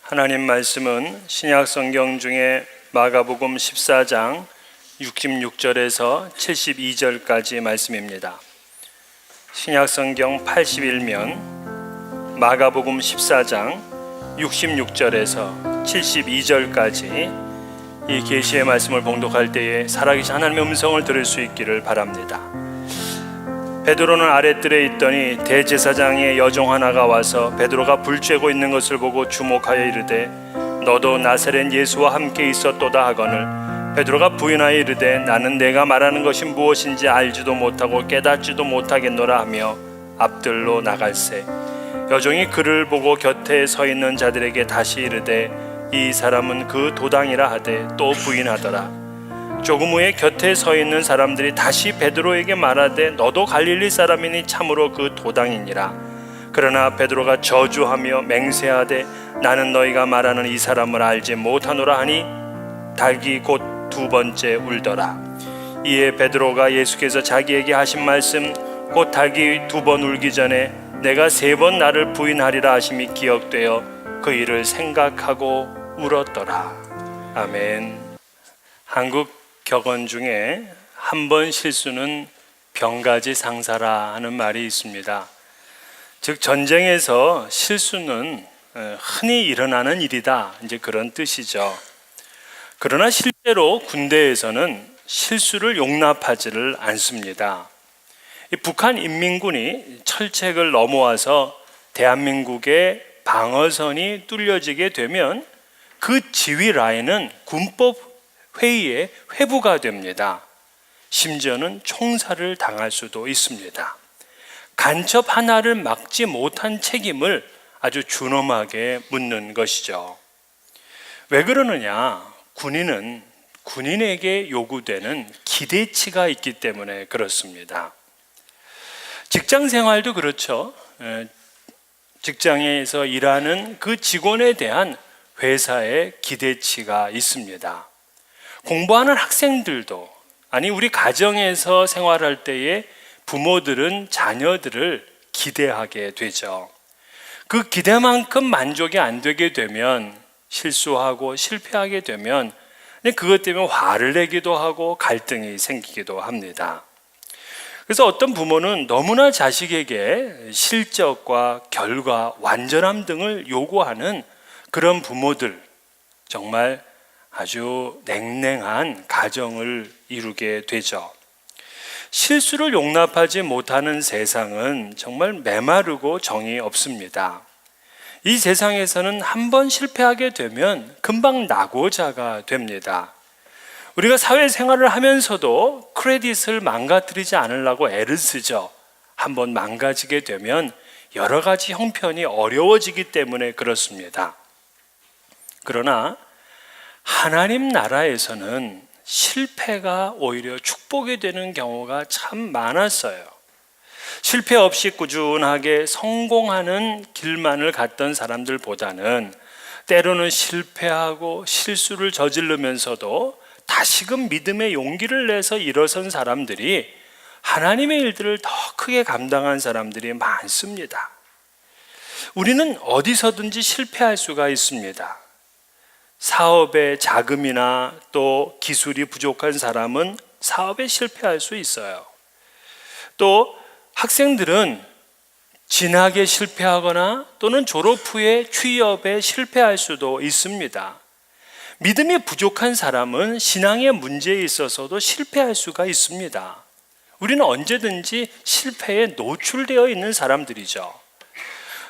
하나님 말씀은 신약 성경 중에 마가복음 14장 66절에서 72절까지 말씀입니다. 신약 성경 81면 마가복음 14장 66절에서 72절까지 이 계시의 말씀을 봉독할 때에 살아계신 하나님의 음성을 들을 수 있기를 바랍니다. 베드로는 아랫뜰에 있더니 대제사장의 여종 하나가 와서 베드로가 불 쬐고 있는 것을 보고 주목하여 이르되 너도 나사렛 예수와 함께 있었도다 하거늘 베드로가 부인하여 이르되 나는 내가 말하는 것이 무엇인지 알지도 못하고 깨닫지도 못하겠노라 하며 앞뜰로 나갈새 여종이 그를 보고 곁에 서 있는 자들에게 다시 이르되 이 사람은 그 도당이라 하되 또 부인하더라. 조금 후에 곁에 서 있는 사람들이 다시 베드로에게 말하되 너도 갈릴리 사람이니 참으로 그 도당이니라. 그러나 베드로가 저주하며 맹세하되 나는 너희가 말하는 이 사람을 알지 못하노라 하니 닭이 곧 두 번째 울더라. 이에 베드로가 예수께서 자기에게 하신 말씀 곧 닭이 두 번 울기 전에 내가 세 번 나를 부인하리라 하심이 기억되어 그 일을 생각하고 울었더라. 아멘. 한국 격언 중에 한 번 실수는 병가지 상사라 하는 말이 있습니다. 즉 전쟁에서 실수는 흔히 일어나는 일이다, 이제 그런 뜻이죠. 그러나 실제로 군대에서는 실수를 용납하지를 않습니다. 북한 인민군이 철책을 넘어와서 대한민국의 방어선이 뚫려지게 되면 그 지휘 라인은 군법 회의에 회부가 됩니다. 심지어는 총살을 당할 수도 있습니다. 간첩 하나를 막지 못한 책임을 아주 준엄하게 묻는 것이죠. 왜 그러느냐? 군인은 군인에게 요구되는 기대치가 있기 때문에 그렇습니다. 직장 생활도 그렇죠. 직장에서 일하는 그 직원에 대한 회사의 기대치가 있습니다. 공부하는 학생들도, 아니 우리 가정에서 생활할 때에 부모들은 자녀들을 기대하게 되죠. 그 기대만큼 만족이 안 되게 되면, 실수하고 실패하게 되면 그것 때문에 화를 내기도 하고 갈등이 생기기도 합니다. 그래서 어떤 부모는 너무나 자식에게 실적과 결과, 완전함 등을 요구하는 그런 부모들, 정말 아주 냉랭한 가정을 이루게 되죠. 실수를 용납하지 못하는 세상은 정말 메마르고 정이 없습니다. 이 세상에서는 한 번 실패하게 되면 금방 낙오자가 됩니다. 우리가 사회생활을 하면서도 크레딧을 망가뜨리지 않으려고 애를 쓰죠. 한 번 망가지게 되면 여러 가지 형편이 어려워지기 때문에 그렇습니다. 그러나 하나님 나라에서는 실패가 오히려 축복이 되는 경우가 참 많았어요. 실패 없이 꾸준하게 성공하는 길만을 갔던 사람들보다는 때로는 실패하고 실수를 저지르면서도 다시금 믿음의 용기를 내서 일어선 사람들이 하나님의 일들을 더 크게 감당한 사람들이 많습니다. 우리는 어디서든지 실패할 수가 있습니다. 사업의 자금이나 또 기술이 부족한 사람은 사업에 실패할 수 있어요. 또 학생들은 진학에 실패하거나 또는 졸업 후에 취업에 실패할 수도 있습니다. 믿음이 부족한 사람은 신앙의 문제에 있어서도 실패할 수가 있습니다. 우리는 언제든지 실패에 노출되어 있는 사람들이죠.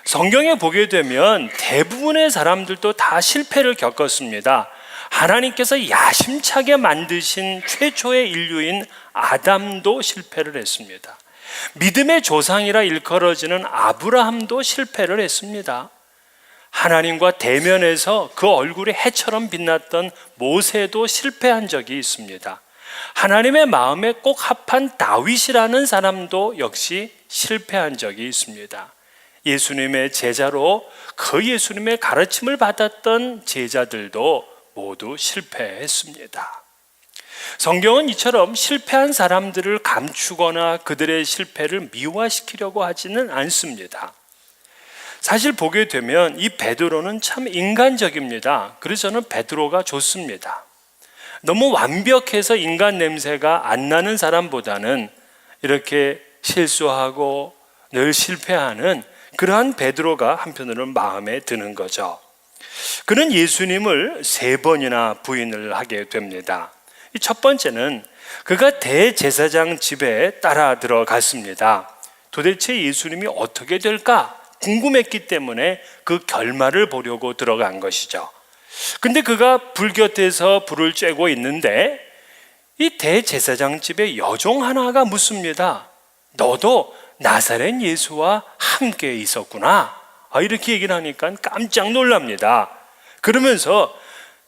성경에 보게 되면 대부분의 사람들도 다 실패를 겪었습니다. 하나님께서 야심차게 만드신 최초의 인류인 아담도 실패를 했습니다. 믿음의 조상이라 일컬어지는 아브라함도 실패를 했습니다. 하나님과 대면해서 그 얼굴이 해처럼 빛났던 모세도 실패한 적이 있습니다. 하나님의 마음에 꼭 합한 다윗이라는 사람도 역시 실패한 적이 있습니다. 예수님의 제자로 그 예수님의 가르침을 받았던 제자들도 모두 실패했습니다. 성경은 이처럼 실패한 사람들을 감추거나 그들의 실패를 미화시키려고 하지는 않습니다. 사실 보게 되면 이 베드로는 참 인간적입니다. 그래서 저는 베드로가 좋습니다. 너무 완벽해서 인간 냄새가 안 나는 사람보다는 이렇게 실수하고 늘 실패하는 그러한 베드로가 한편으로는 마음에 드는 거죠. 그는 예수님을 3번이나 부인을 하게 됩니다. 첫 번째는 그가 대제사장 집에 따라 들어갔습니다. 도대체 예수님이 어떻게 될까 궁금했기 때문에 그 결말을 보려고 들어간 것이죠. 근데 그가 불 곁에서 불을 쬐고 있는데 이 대제사장 집에 여종 하나가 묻습니다. 너도 나사렛 예수와 함께 있었구나. 이렇게 얘기를 하니까 깜짝 놀랍니다. 그러면서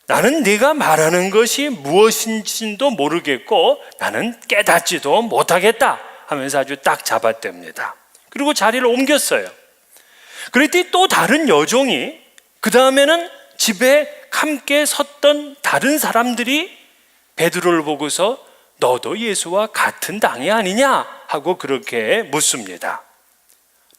나는 네가 말하는 것이 무엇인지도 모르겠고 나는 깨닫지도 못하겠다 하면서 아주 딱 잡아댑니다. 그리고 자리를 옮겼어요. 그랬더니 또 다른 여종이, 그 다음에는 집에 함께 섰던 다른 사람들이 베드로를 보고서 너도 예수와 같은 당이 아니냐 하고 그렇게 묻습니다.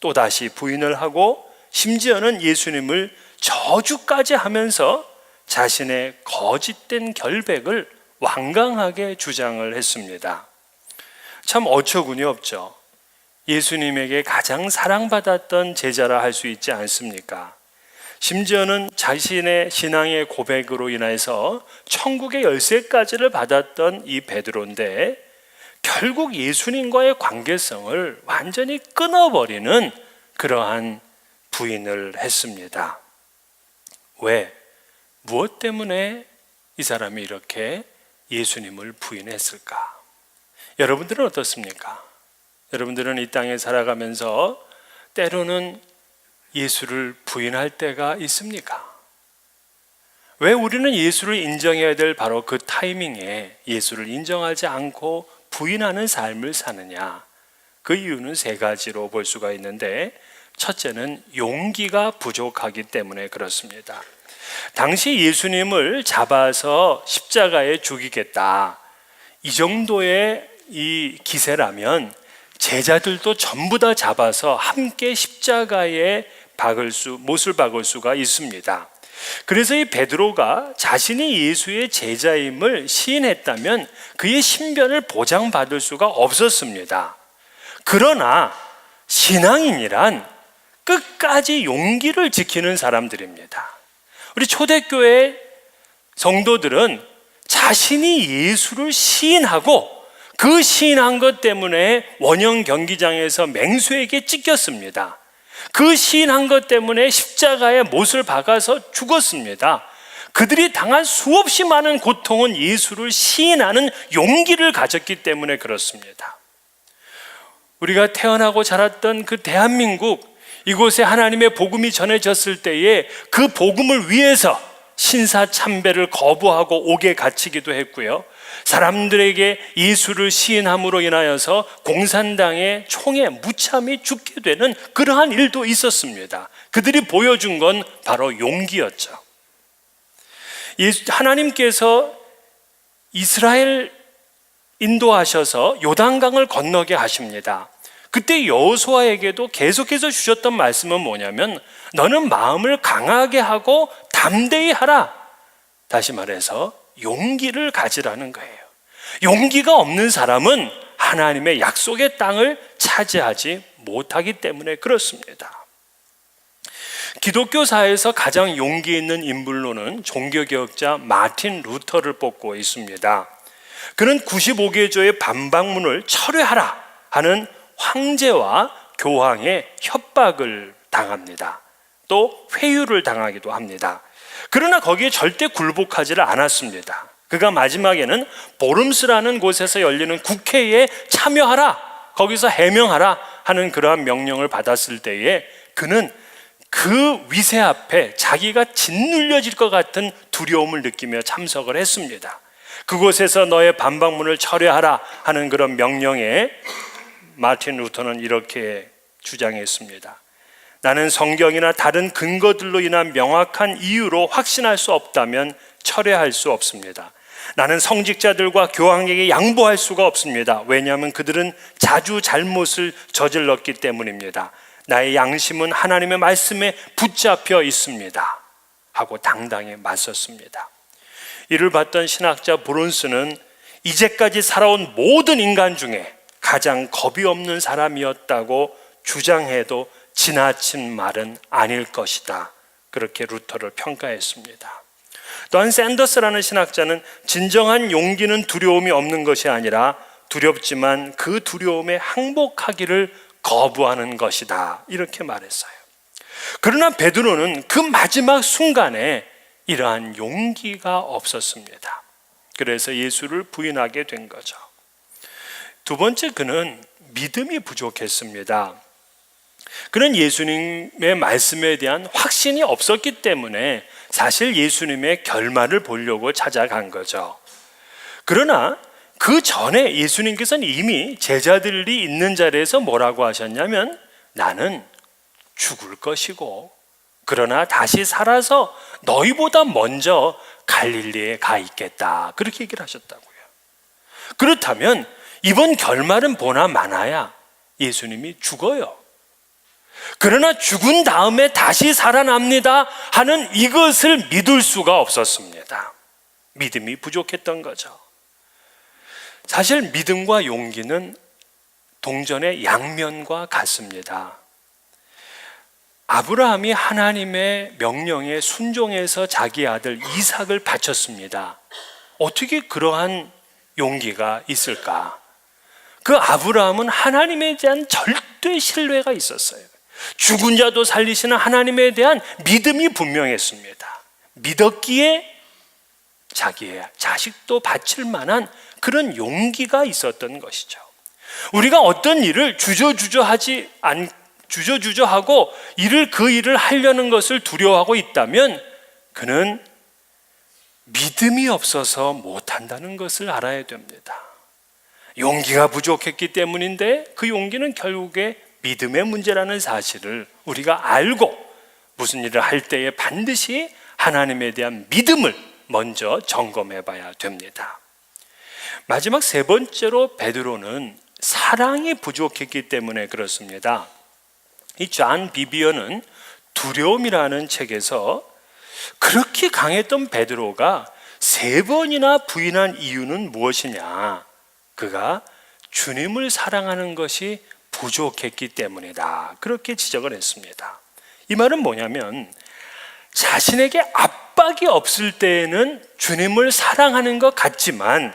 또다시 부인을 하고 심지어는 예수님을 저주까지 하면서 자신의 거짓된 결백을 완강하게 주장을 했습니다. 참 어처구니 없죠. 예수님에게 가장 사랑받았던 제자라 할 수 있지 않습니까? 심지어는 자신의 신앙의 고백으로 인해서 천국의 열쇠까지를 받았던 이 베드로인데 결국 예수님과의 관계성을 완전히 끊어버리는 그러한 부인을 했습니다. 왜? 무엇 때문에 이 사람이 이렇게 예수님을 부인했을까? 여러분들은 어떻습니까? 여러분들은 이 땅에 살아가면서 때로는 예수를 부인할 때가 있습니까? 왜 우리는 예수를 인정해야 될 바로 그 타이밍에 예수를 인정하지 않고 부인하는 삶을 사느냐? 그 이유는 3가지로 볼 수가 있는데, 첫째는 용기가 부족하기 때문에 그렇습니다. 당시 예수님을 잡아서 십자가에 죽이겠다, 이 정도의 이 기세라면 제자들도 전부 다 잡아서 함께 십자가에 못을 박을 수가 있습니다. 그래서 이 베드로가 자신이 예수의 제자임을 시인했다면 그의 신변을 보장받을 수가 없었습니다. 그러나 신앙인이란 끝까지 용기를 지키는 사람들입니다. 우리 초대교회 성도들은 자신이 예수를 시인하고 그 시인한 것 때문에 원형 경기장에서 맹수에게 찢겼습니다. 그 시인한 것 때문에 십자가에 못을 박아서 죽었습니다. 그들이 당한 수없이 많은 고통은 예수를 시인하는 용기를 가졌기 때문에 그렇습니다. 우리가 태어나고 자랐던 그 대한민국, 이곳에 하나님의 복음이 전해졌을 때에 그 복음을 위해서 신사참배를 거부하고 옥에 갇히기도 했고요, 사람들에게 예수를 시인함으로 인하여서 공산당의 총에 무참히 죽게 되는 그러한 일도 있었습니다. 그들이 보여준 건 바로 용기였죠. 하나님께서 이스라엘 인도하셔서 요단강을 건너게 하십니다. 그때 여호수아에게도 계속해서 주셨던 말씀은 뭐냐면 너는 마음을 강하게 하고 담대히 하라. 다시 말해서 용기를 가지라는 거예요. 용기가 없는 사람은 하나님의 약속의 땅을 차지하지 못하기 때문에 그렇습니다. 기독교사에서 가장 용기 있는 인물로는 종교개혁자 마틴 루터를 뽑고 있습니다. 그는 95개조의 반박문을 철회하라 하는 황제와 교황의 협박을 당합니다. 또 회유를 당하기도 합니다. 그러나 거기에 절대 굴복하지를 않았습니다. 그가 마지막에는 보름스라는 곳에서 열리는 국회에 참여하라, 거기서 해명하라 하는 그러한 명령을 받았을 때에 그는 그 위세 앞에 자기가 짓눌려질 것 같은 두려움을 느끼며 참석을 했습니다. 그곳에서 너의 반박문을 철회하라 하는 그런 명령에 마틴 루터는 이렇게 주장했습니다. 나는 성경이나 다른 근거들로 인한 명확한 이유로 확신할 수 없다면 철회할 수 없습니다. 나는 성직자들과 교황에게 양보할 수가 없습니다. 왜냐하면 그들은 자주 잘못을 저질렀기 때문입니다. 나의 양심은 하나님의 말씀에 붙잡혀 있습니다 하고 당당히 맞섰습니다. 이를 봤던 신학자 브론스는 이제까지 살아온 모든 인간 중에 가장 겁이 없는 사람이었다고 주장해도 지나친 말은 아닐 것이다, 그렇게 루터를 평가했습니다. 또한 샌더스라는 신학자는 진정한 용기는 두려움이 없는 것이 아니라 두렵지만 그 두려움에 항복하기를 거부하는 것이다, 이렇게 말했어요. 그러나 베드로는 그 마지막 순간에 이러한 용기가 없었습니다. 그래서 예수를 부인하게 된 거죠. 두 번째, 그는 믿음이 부족했습니다. 그는 예수님의 말씀에 대한 확신이 없었기 때문에 사실 예수님의 결말을 보려고 찾아간 거죠. 그러나 그 전에 예수님께서는 이미 제자들이 있는 자리에서 뭐라고 하셨냐면, 나는 죽을 것이고 그러나 다시 살아서 너희보다 먼저 갈릴리에 가 있겠다, 그렇게 얘기를 하셨다고요. 그렇다면 이번 결말은 보나 마나야 예수님이 죽어요. 그러나 죽은 다음에 다시 살아납니다 하는 이것을 믿을 수가 없었습니다. 믿음이 부족했던 거죠. 사실 믿음과 용기는 동전의 양면과 같습니다. 아브라함이 하나님의 명령에 순종해서 자기 아들 이삭을 바쳤습니다. 어떻게 그러한 용기가 있을까? 그 아브라함은 하나님에 대한 절대 신뢰가 있었어요. 죽은 자도 살리시는 하나님에 대한 믿음이 분명했습니다. 믿었기에 자기의 자식도 바칠 만한 그런 용기가 있었던 것이죠. 우리가 어떤 일을 주저주저하고 그 일을 하려는 것을 두려워하고 있다면 그는 믿음이 없어서 못한다는 것을 알아야 됩니다. 용기가 부족했기 때문인데 그 용기는 결국에 믿음의 문제라는 사실을 우리가 알고 무슨 일을 할 때에 반드시 하나님에 대한 믿음을 먼저 점검해 봐야 됩니다. 마지막 세 번째로 베드로는 사랑이 부족했기 때문에 그렇습니다. 이 존 비비어는 두려움이라는 책에서 그렇게 강했던 베드로가 3번이나 부인한 이유는 무엇이냐? 그가 주님을 사랑하는 것이 부족했기 때문이다, 그렇게 지적을 했습니다. 이 말은 뭐냐면 자신에게 압박이 없을 때에는 주님을 사랑하는 것 같지만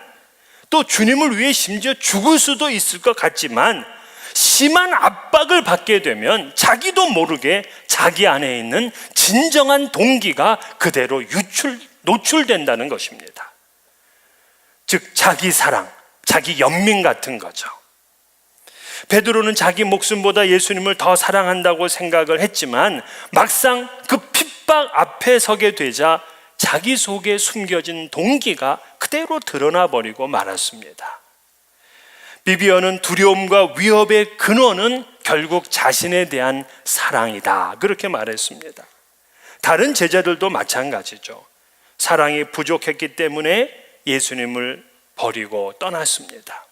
또 주님을 위해 심지어 죽을 수도 있을 것 같지만 심한 압박을 받게 되면 자기도 모르게 자기 안에 있는 진정한 동기가 그대로 노출된다는 것입니다. 즉 자기 사랑, 자기 연민 같은 거죠. 베드로는 자기 목숨보다 예수님을 더 사랑한다고 생각을 했지만 막상 그 핍박 앞에 서게 되자 자기 속에 숨겨진 동기가 그대로 드러나 버리고 말았습니다. 비비어는 두려움과 위협의 근원은 결국 자신에 대한 사랑이다, 그렇게 말했습니다. 다른 제자들도 마찬가지죠. 사랑이 부족했기 때문에 예수님을 버리고 떠났습니다.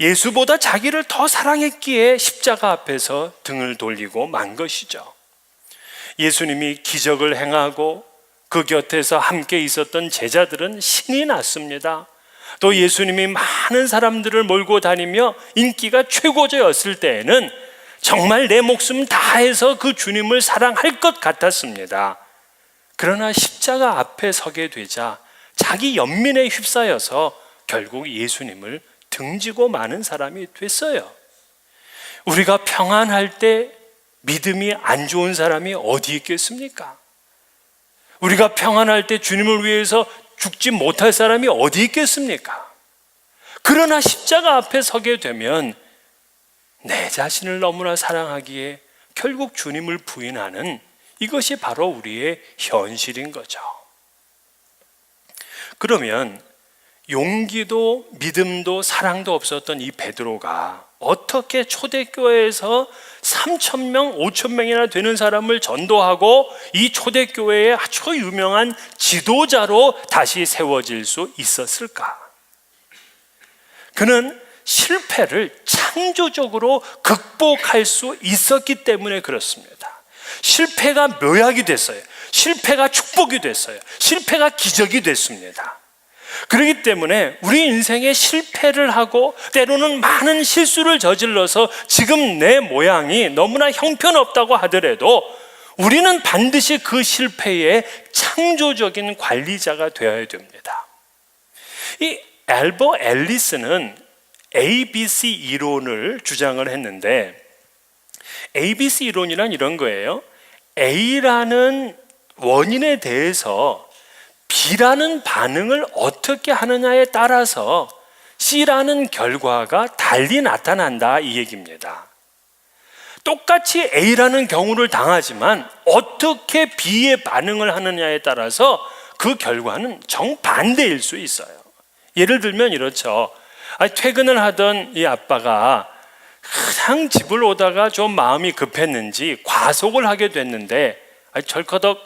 예수보다 자기를 더 사랑했기에 십자가 앞에서 등을 돌리고 만 것이죠. 예수님이 기적을 행하고 그 곁에서 함께 있었던 제자들은 신이 났습니다. 또 예수님이 많은 사람들을 몰고 다니며 인기가 최고조였을 때에는 정말 내 목숨 다해서 그 주님을 사랑할 것 같았습니다. 그러나 십자가 앞에 서게 되자 자기 연민에 휩싸여서 결국 예수님을 등지고 마는 사람이 됐어요. 우리가 평안할 때 믿음이 안 좋은 사람이 어디 있겠습니까? 우리가 평안할 때 주님을 위해서 죽지 못할 사람이 어디 있겠습니까? 그러나 십자가 앞에 서게 되면 내 자신을 너무나 사랑하기에 결국 주님을 부인하는 이것이 바로 우리의 현실인 거죠. 그러면 용기도 믿음도 사랑도 없었던 이 베드로가 어떻게 초대교회에서 3,000명, 5,000명이나 되는 사람을 전도하고 이 초대교회의 아주 유명한 지도자로 다시 세워질 수 있었을까? 그는 실패를 창조적으로 극복할 수 있었기 때문에 그렇습니다. 실패가 묘약이 됐어요. 실패가 축복이 됐어요. 실패가 기적이 됐습니다. 그렇기 때문에 우리 인생에 실패를 하고 때로는 많은 실수를 저질러서 지금 내 모양이 너무나 형편없다고 하더라도 우리는 반드시 그 실패의 창조적인 관리자가 되어야 됩니다. 이 앨버 앨리스는 ABC 이론을 주장을 했는데, ABC 이론이란 이런 거예요. A라는 원인에 대해서 B라는 반응을 어떻게 하느냐에 따라서 C라는 결과가 달리 나타난다, 이 얘기입니다. 똑같이 A라는 경우를 당하지만 어떻게 B의 반응을 하느냐에 따라서 그 결과는 정반대일 수 있어요. 예를 들면 이렇죠. 퇴근을 하던 이 아빠가 그냥 집을 오다가 좀 마음이 급했는지 과속을 하게 됐는데 절커덕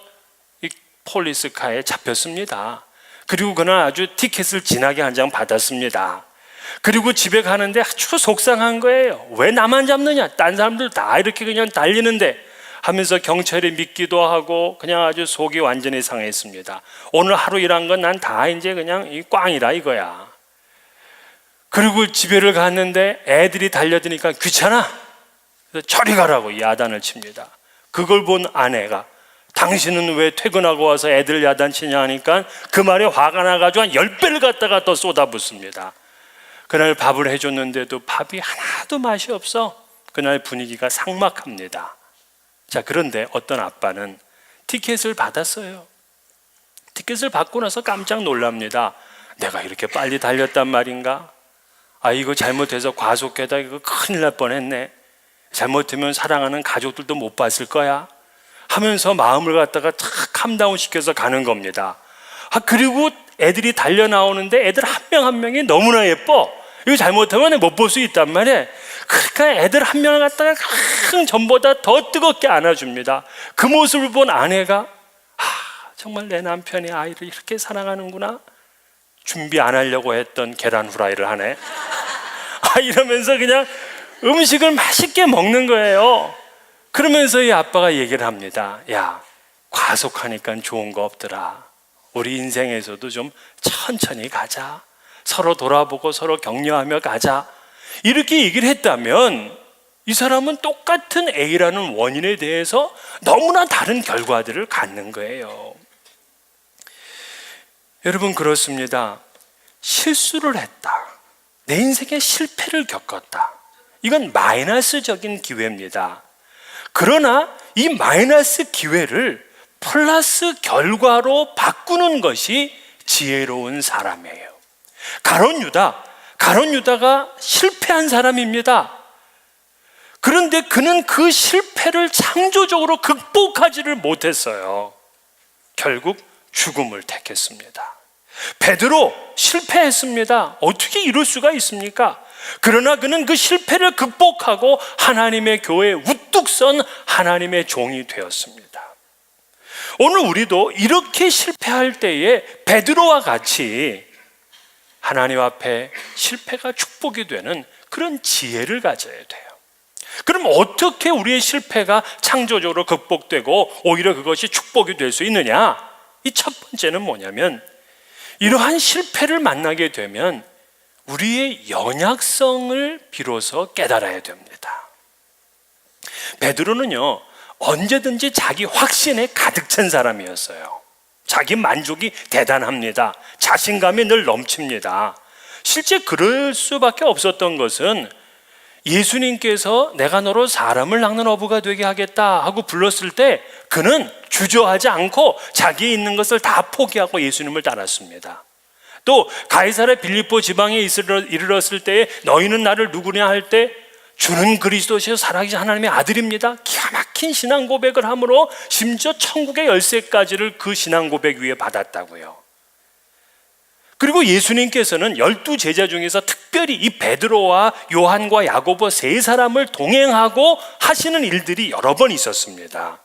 이 폴리스카에 잡혔습니다. 그리고 그날 아주 티켓을 진하게 한 장 받았습니다. 그리고 집에 가는데 아주 속상한 거예요. 왜 나만 잡느냐? 딴 사람들 다 이렇게 그냥 달리는데 하면서 경찰이 믿기도 하고 그냥 아주 속이 완전히 상했습니다. 오늘 하루 일한 건 난 다 이제 그냥 이 꽝이라 이거야. 그리고 집에를 갔는데 애들이 달려드니까 귀찮아. 그래서 저리 가라고 야단을 칩니다. 그걸 본 아내가 당신은 왜 퇴근하고 와서 애들 야단치냐 하니까 그 말에 화가 나가지고 한 10배를 갖다가 더 쏟아붓습니다. 그날 밥을 해줬는데도 밥이 하나도 맛이 없어. 그날 분위기가 삭막합니다. 자, 그런데 어떤 아빠는 티켓을 받았어요. 티켓을 받고 나서 깜짝 놀랍니다. 내가 이렇게 빨리 달렸단 말인가? 이거 잘못해서 과속해다 이거 큰일 날 뻔했네. 잘못하면 사랑하는 가족들도 못 봤을 거야 하면서 마음을 갖다가 탁 캄다운 시켜서 가는 겁니다. 그리고 애들이 달려 나오는데 애들 한 명 한 명이 너무나 예뻐. 이거 잘못하면 못 볼 수 있단 말이에요. 그러니까 애들 한 명을 갖다가 전보다 더 뜨겁게 안아줍니다. 그 모습을 본 아내가 정말 내 남편이 아이를 이렇게 사랑하는구나. 준비 안 하려고 했던 계란 후라이를 하네. 이러면서 그냥 음식을 맛있게 먹는 거예요. 그러면서 이 아빠가 얘기를 합니다. 야, 과속하니까 좋은 거 없더라. 우리 인생에서도 좀 천천히 가자. 서로 돌아보고 서로 격려하며 가자. 이렇게 얘기를 했다면 이 사람은 똑같은 A라는 원인에 대해서 너무나 다른 결과들을 갖는 거예요. 여러분, 그렇습니다. 실수를 했다. 내 인생에 실패를 겪었다. 이건 마이너스적인 기회입니다. 그러나 이 마이너스 기회를 플러스 결과로 바꾸는 것이 지혜로운 사람이에요. 가룟 유다가 실패한 사람입니다. 그런데 그는 그 실패를 창조적으로 극복하지를 못했어요. 결국 죽음을 택했습니다. 베드로 실패했습니다. 어떻게 이럴 수가 있습니까? 그러나 그는 그 실패를 극복하고 하나님의 교회에 우뚝 선 하나님의 종이 되었습니다. 오늘 우리도 이렇게 실패할 때에 베드로와 같이 하나님 앞에 실패가 축복이 되는 그런 지혜를 가져야 돼요. 그럼 어떻게 우리의 실패가 창조적으로 극복되고 오히려 그것이 축복이 될 수 있느냐? 이 첫 번째는 뭐냐면, 이러한 실패를 만나게 되면 우리의 연약성을 비로소 깨달아야 됩니다. 베드로는요, 언제든지 자기 확신에 가득 찬 사람이었어요. 자기 만족이 대단합니다. 자신감이 늘 넘칩니다. 실제 그럴 수밖에 없었던 것은 예수님께서 내가 너로 사람을 낚는 어부가 되게 하겠다 하고 불렀을 때 그는 주저하지 않고 자기에 있는 것을 다 포기하고 예수님을 따랐습니다. 또 가이사랴 빌립보 지방에 이르렀을 때에 너희는 나를 누구냐 할 때 주는 그리스도시요 살아계신 하나님의 아들입니다. 기가 막힌 신앙 고백을 함으로 심지어 천국의 열쇠까지를 그 신앙 고백 위에 받았다고요. 그리고 예수님께서는 12 제자 중에서 특별히 이 베드로와 요한과 야고보 세 사람을 동행하고 하시는 일들이 여러 번 있었습니다.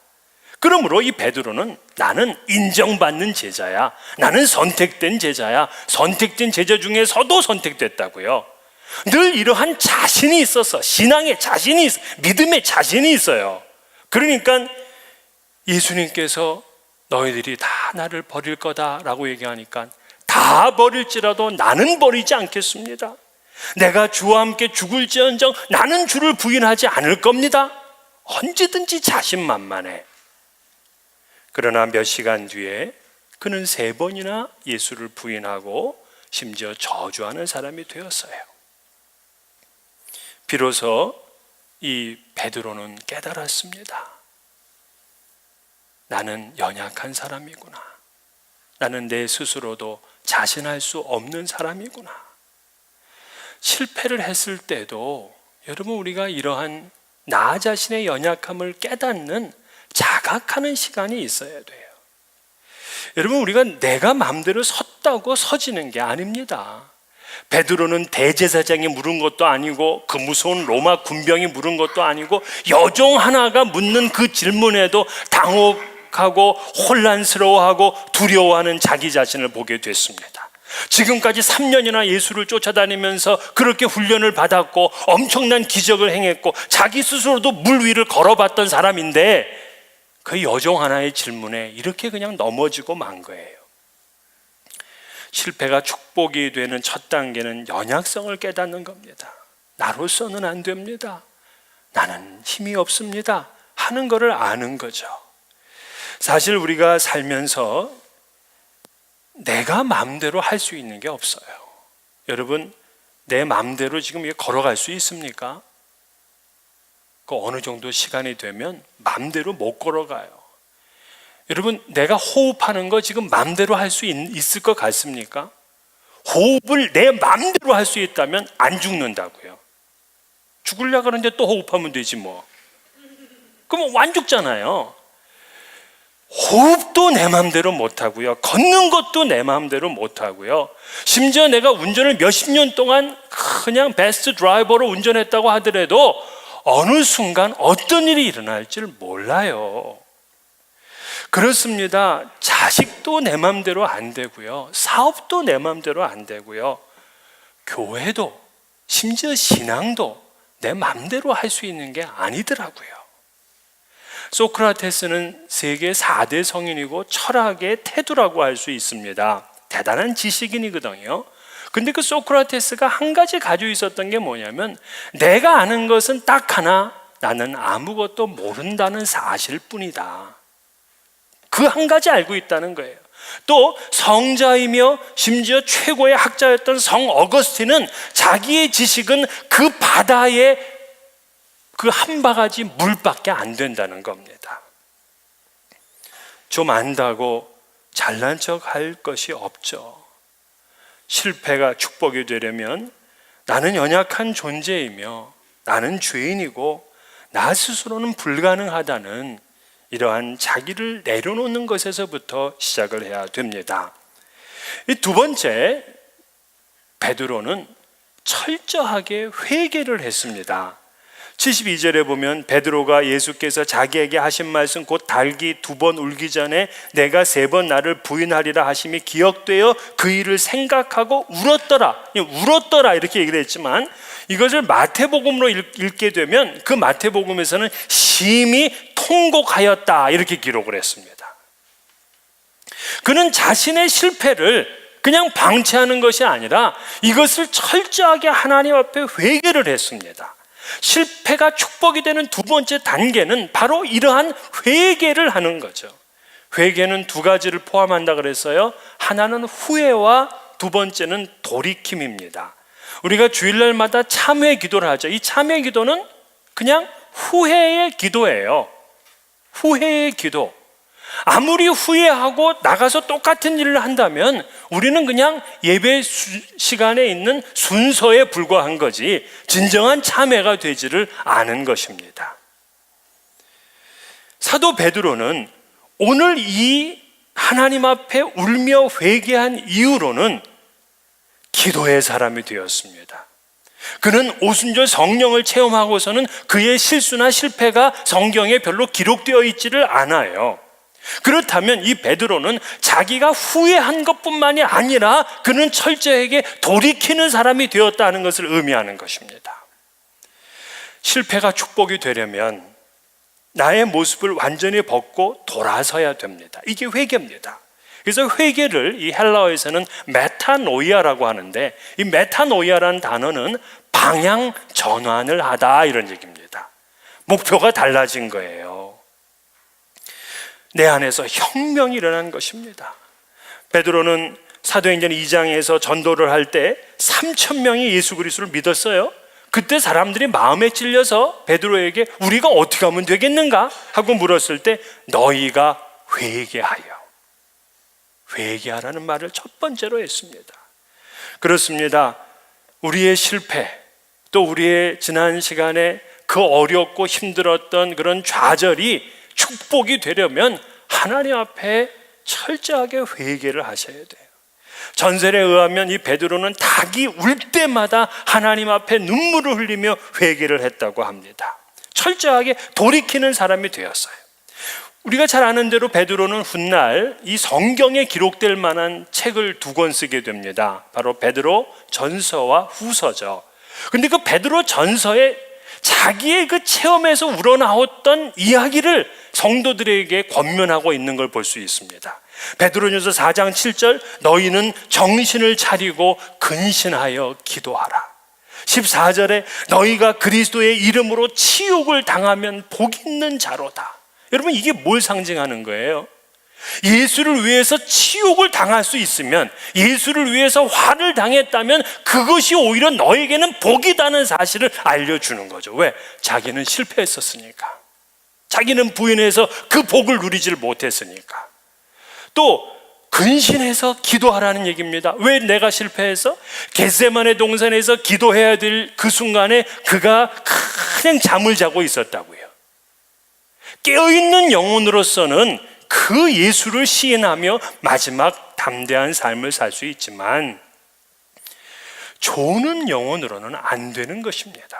그러므로 이 베드로는 나는 인정받는 제자야, 나는 선택된 제자야, 선택된 제자 중에서도 선택됐다고요. 늘 이러한 자신이 있어서, 신앙의 자신이 믿음의 자신이 있어요. 그러니까 예수님께서 너희들이 다 나를 버릴 거다라고 얘기하니까 다 버릴지라도 나는 버리지 않겠습니다. 내가 주와 함께 죽을지언정 나는 주를 부인하지 않을 겁니다. 언제든지 자신만만해. 그러나 몇 시간 뒤에 그는 3번이나 예수를 부인하고 심지어 저주하는 사람이 되었어요. 비로소 이 베드로는 깨달았습니다. 나는 연약한 사람이구나. 나는 내 스스로도 자신할 수 없는 사람이구나. 실패를 했을 때도 여러분, 우리가 이러한 나 자신의 연약함을 깨닫는 자각하는 시간이 있어야 돼요. 여러분, 우리가 내가 마음대로 섰다고 서지는 게 아닙니다. 베드로는 대제사장이 물은 것도 아니고 그 무서운 로마 군병이 물은 것도 아니고 여종 하나가 묻는 그 질문에도 당혹하고 혼란스러워하고 두려워하는 자기 자신을 보게 됐습니다. 지금까지 3년이나 예수를 쫓아다니면서 그렇게 훈련을 받았고 엄청난 기적을 행했고 자기 스스로도 물 위를 걸어봤던 사람인데 그 여종 하나의 질문에 이렇게 그냥 넘어지고 만 거예요. 실패가 축복이 되는 첫 단계는 연약성을 깨닫는 겁니다. 나로서는 안 됩니다. 나는 힘이 없습니다 하는 것을 아는 거죠. 사실 우리가 살면서 내가 마음대로 할 수 있는 게 없어요. 여러분, 내 마음대로 지금 걸어갈 수 있습니까? 그 어느 정도 시간이 되면 마음대로 못 걸어가요. 여러분, 내가 호흡하는 거 지금 마음대로 할 수 있을 것 같습니까? 호흡을 내 마음대로 할 수 있다면 안 죽는다고요. 죽으려고 하는데 또 호흡하면 되지 뭐. 그럼 안 죽잖아요. 호흡도 내 마음대로 못하고요, 걷는 것도 내 마음대로 못하고요, 심지어 내가 운전을 몇십 년 동안 그냥 베스트 드라이버로 운전했다고 하더라도 어느 순간 어떤 일이 일어날지를 몰라요. 그렇습니다. 자식도 내 마음대로 안 되고요, 사업도 내 마음대로 안 되고요, 교회도 심지어 신앙도 내 마음대로 할 수 있는 게 아니더라고요. 소크라테스는 세계 4대 성인이고 철학의 태두라고 할 수 있습니다. 대단한 지식인이거든요. 근데 그 소크라테스가 한 가지 가지고 있었던 게 뭐냐면 내가 아는 것은 딱 하나, 나는 아무것도 모른다는 사실뿐이다. 그 한 가지 알고 있다는 거예요. 또 성자이며 심지어 최고의 학자였던 성 어거스틴은 자기의 지식은 그 바다의 그 한 바가지 물밖에 안 된다는 겁니다. 좀 안다고 잘난 척 할 것이 없죠. 실패가 축복이 되려면 나는 연약한 존재이며 나는 죄인이고 나 스스로는 불가능하다는 이러한 자기를 내려놓는 것에서부터 시작을 해야 됩니다. 이 두 번째, 베드로는 철저하게 회개를 했습니다. 72절에 보면 베드로가 예수께서 자기에게 하신 말씀 곧 닭이 2번 울기 전에 내가 3번 나를 부인하리라 하심이 기억되어 그 일을 생각하고 울었더라 이렇게 얘기를 했지만 이것을 마태복음으로 읽게 되면 그 마태복음에서는 심히 통곡하였다 이렇게 기록을 했습니다. 그는 자신의 실패를 그냥 방치하는 것이 아니라 이것을 철저하게 하나님 앞에 회개를 했습니다. 실패가 축복이 되는 두 번째 단계는 바로 이러한 회개를 하는 거죠. 회개는 2가지를 포함한다 그랬어요. 하나는 후회와 두 번째는 돌이킴입니다. 우리가 주일날마다 참회 기도를 하죠. 이 참회 기도는 그냥 후회의 기도예요. 후회의 기도. 아무리 후회하고 나가서 똑같은 일을 한다면 우리는 그냥 예배 시간에 있는 순서에 불과한 거지 진정한 참회가 되지를 않은 것입니다. 사도 베드로는 오늘 이 하나님 앞에 울며 회개한 이후로는 기도의 사람이 되었습니다. 그는 오순절 성령을 체험하고서는 그의 실수나 실패가 성경에 별로 기록되어 있지를 않아요. 그렇다면 이 베드로는 자기가 후회한 것뿐만이 아니라 그는 철저하게 돌이키는 사람이 되었다는 것을 의미하는 것입니다. 실패가 축복이 되려면 나의 모습을 완전히 벗고 돌아서야 됩니다. 이게 회개입니다. 그래서 회개를 이 헬라어에서는 메타노이아라고 하는데, 이 메타노이아라는 단어는 방향 전환을 하다, 이런 얘기입니다. 목표가 달라진 거예요. 내 안에서 혁명이 일어난 것입니다. 베드로는 사도행전 2장에서 전도를 할 때 3,000명이 예수 그리스도를 믿었어요. 그때 사람들이 마음에 찔려서 베드로에게 우리가 어떻게 하면 되겠는가 하고 물었을 때 너희가 회개하라는 말을 첫 번째로 했습니다. 그렇습니다. 우리의 실패, 또 우리의 지난 시간에 그 어렵고 힘들었던 그런 좌절이 축복이 되려면 하나님 앞에 철저하게 회개를 하셔야 돼요. 전설에 의하면 이 베드로는 닭이 울 때마다 하나님 앞에 눈물을 흘리며 회개를 했다고 합니다. 철저하게 돌이키는 사람이 되었어요. 우리가 잘 아는 대로 베드로는 훗날 이 성경에 기록될 만한 책을 2권 쓰게 됩니다. 바로 베드로 전서와 후서죠. 근데 그 베드로 전서에 자기의 그 체험에서 우러나왔던 이야기를 성도들에게 권면하고 있는 걸 볼 수 있습니다. 베드로전서 4장 7절 너희는 정신을 차리고 근신하여 기도하라. 14절에 너희가 그리스도의 이름으로 치욕을 당하면 복 있는 자로다. 여러분, 이게 뭘 상징하는 거예요? 예수를 위해서 치욕을 당할 수 있으면, 예수를 위해서 화를 당했다면 그것이 오히려 너에게는 복이다는 사실을 알려주는 거죠. 왜? 자기는 실패했었으니까. 자기는 부인해서 그 복을 누리지를 못했으니까. 또 근신해서 기도하라는 얘기입니다. 왜 내가 실패해서? 겟세마네 동산에서 기도해야 될 그 순간에 그가 그냥 잠을 자고 있었다고요. 깨어있는 영혼으로서는 그 예수를 시인하며 마지막 담대한 삶을 살 수 있지만 조는 영혼으로는 안 되는 것입니다.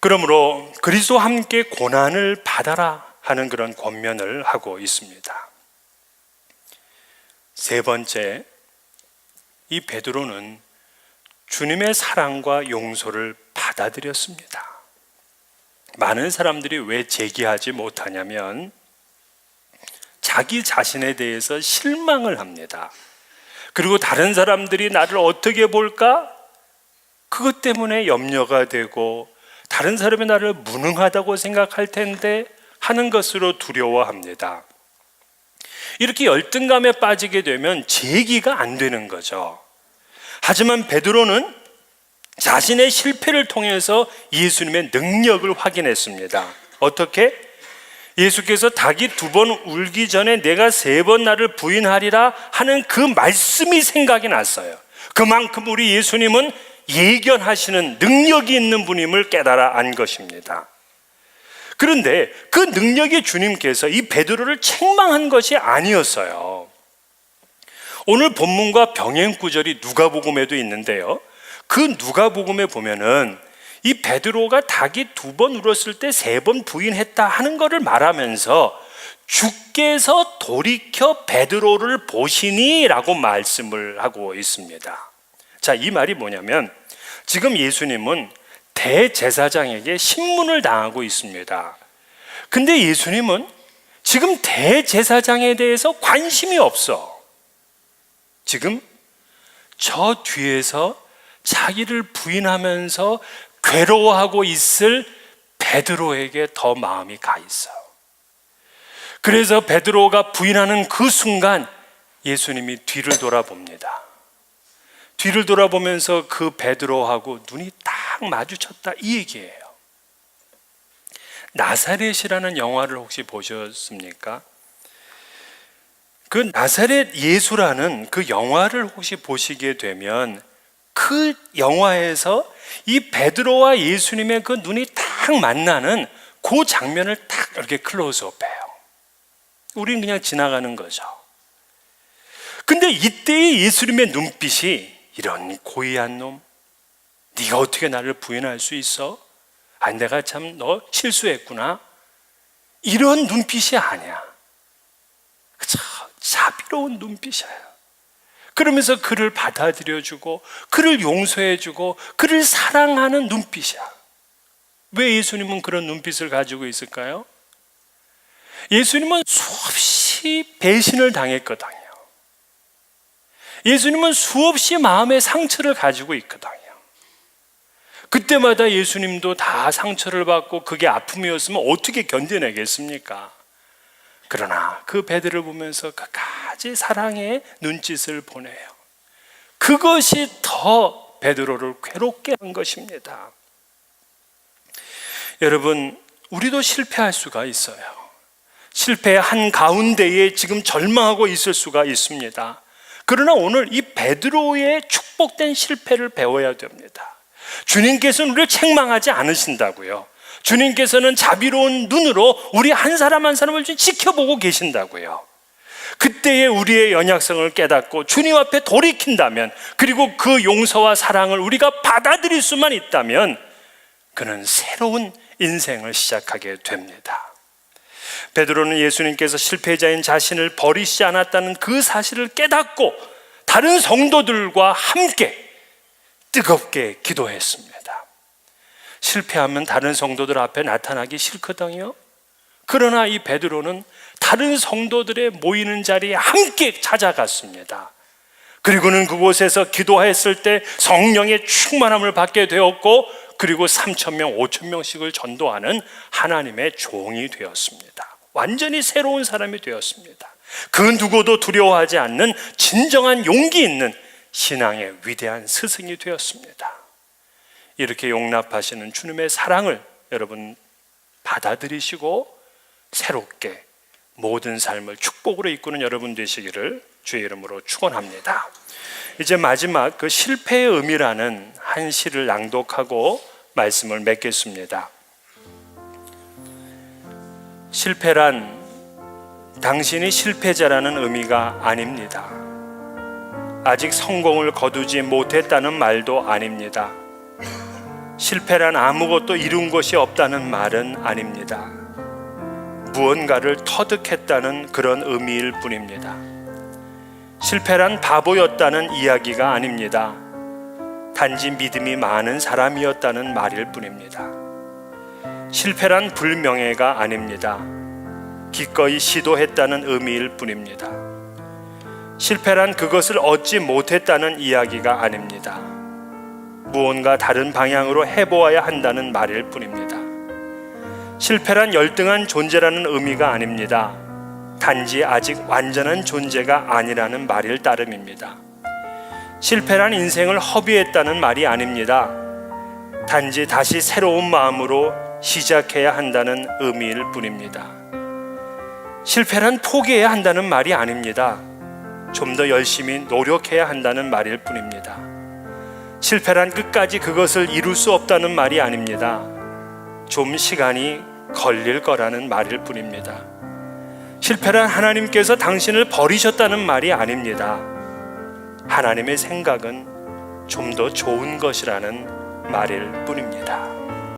그러므로 그리스도와 함께 고난을 받아라 하는 그런 권면을 하고 있습니다. 세 번째, 이 베드로는 주님의 사랑과 용서를 받아들였습니다. 많은 사람들이 왜 제기하지 못하냐면 자기 자신에 대해서 실망을 합니다. 그리고 다른 사람들이 나를 어떻게 볼까? 그것 때문에 염려가 되고 다른 사람이 나를 무능하다고 생각할 텐데 하는 것으로 두려워합니다. 이렇게 열등감에 빠지게 되면 제기가 안 되는 거죠. 하지만 베드로는 자신의 실패를 통해서 예수님의 능력을 확인했습니다. 어떻게? 예수께서 닭이 2번 울기 전에 내가 3번 나를 부인하리라 하는 그 말씀이 생각이 났어요. 그만큼 우리 예수님은 예견하시는 능력이 있는 분임을 깨달아 안 것입니다. 그런데 그 능력의 주님께서 이 베드로를 책망한 것이 아니었어요. 오늘 본문과 병행 구절이 누가복음에도 있는데요, 그 누가복음에 보면은 이 베드로가 닭이 2번 울었을 때 3번 부인했다 하는 것을 말하면서 주께서 돌이켜 베드로를 보시니 라고 말씀을 하고 있습니다. 자, 이 말이 뭐냐면 지금 예수님은 대제사장에게 신문을 당하고 있습니다. 근데 예수님은 지금 대제사장에 대해서 관심이 없어. 지금 저 뒤에서 자기를 부인하면서 괴로워하고 있을 베드로에게 더 마음이 가 있어. 그래서 베드로가 부인하는 그 순간 예수님이 뒤를 돌아봅니다. 뒤를 돌아보면서 그 베드로하고 눈이 딱 마주쳤다, 이 얘기예요. 나사렛이라는 영화를 혹시 보셨습니까? 그 나사렛 예수라는 그 영화를 혹시 보시게 되면 그 영화에서 이 베드로와 예수님의 그 눈이 딱 만나는 그 장면을 딱 이렇게 클로즈업해요. 우리는 그냥 지나가는 거죠. 근데 이때의 예수님의 눈빛이 이런 고의한 놈, 네가 어떻게 나를 부인할 수 있어? 아, 내가 참 너 실수했구나. 이런 눈빛이 아니야. 그쵸? 자비로운 눈빛이에요. 그러면서 그를 받아들여주고 그를 용서해주고 그를 사랑하는 눈빛이야. 왜 예수님은 그런 눈빛을 가지고 있을까요? 예수님은 수없이 배신을 당했거든요. 예수님은 수없이 마음의 상처를 가지고 있거든요. 그때마다 예수님도 다 상처를 받고 그게 아픔이었으면 어떻게 견뎌내겠습니까? 그러나 그 베드로를 보면서 끝까지 사랑의 눈짓을 보내요. 그것이 더 베드로를 괴롭게 한 것입니다. 여러분, 우리도 실패할 수가 있어요. 실패의 한가운데에 지금 절망하고 있을 수가 있습니다. 그러나 오늘 이 베드로의 축복된 실패를 배워야 됩니다. 주님께서는 우리를 책망하지 않으신다고요. 주님께서는 자비로운 눈으로 우리 한 사람 한 사람을 지켜보고 계신다고요. 그때의 우리의 연약성을 깨닫고 주님 앞에 돌이킨다면, 그리고 그 용서와 사랑을 우리가 받아들일 수만 있다면 그는 새로운 인생을 시작하게 됩니다. 베드로는 예수님께서 실패자인 자신을 버리시지 않았다는 그 사실을 깨닫고 다른 성도들과 함께 뜨겁게 기도했습니다. 실패하면 다른 성도들 앞에 나타나기 싫거든요. 그러나 이 베드로는 다른 성도들의 모이는 자리에 함께 찾아갔습니다. 그리고는 그곳에서 기도했을 때 성령의 충만함을 받게 되었고, 그리고 3,000명, 5,000명씩을 전도하는 하나님의 종이 되었습니다. 완전히 새로운 사람이 되었습니다. 그 누구도 두려워하지 않는 진정한 용기 있는 신앙의 위대한 스승이 되었습니다. 이렇게 용납하시는 주님의 사랑을 여러분 받아들이시고 새롭게 모든 삶을 축복으로 이끄는 여러분 되시기를 주의 이름으로 축원합니다. 이제 마지막 그 실패의 의미라는 한 시를 낭독하고 말씀을 맺겠습니다. 실패란 당신이 실패자라는 의미가 아닙니다. 아직 성공을 거두지 못했다는 말도 아닙니다. 실패란 아무것도 이룬 것이 없다는 말은 아닙니다. 무언가를 터득했다는 그런 의미일 뿐입니다. 실패란 바보였다는 이야기가 아닙니다. 단지 믿음이 많은 사람이었다는 말일 뿐입니다. 실패란 불명예가 아닙니다. 기꺼이 시도했다는 의미일 뿐입니다. 실패란 그것을 얻지 못했다는 이야기가 아닙니다. 무언가 다른 방향으로 해보아야 한다는 말일 뿐입니다. 실패란 열등한 존재라는 의미가 아닙니다. 단지 아직 완전한 존재가 아니라는 말일 따름입니다. 실패란 인생을 허비했다는 말이 아닙니다. 단지 다시 새로운 마음으로 시작해야 한다는 의미일 뿐입니다. 실패란 포기해야 한다는 말이 아닙니다. 좀 더 열심히 노력해야 한다는 말일 뿐입니다. 실패란 끝까지 그것을 이룰 수 없다는 말이 아닙니다. 좀 시간이 걸릴 거라는 말일 뿐입니다. 실패란 하나님께서 당신을 버리셨다는 말이 아닙니다. 하나님의 생각은 좀 더 좋은 것이라는 말일 뿐입니다.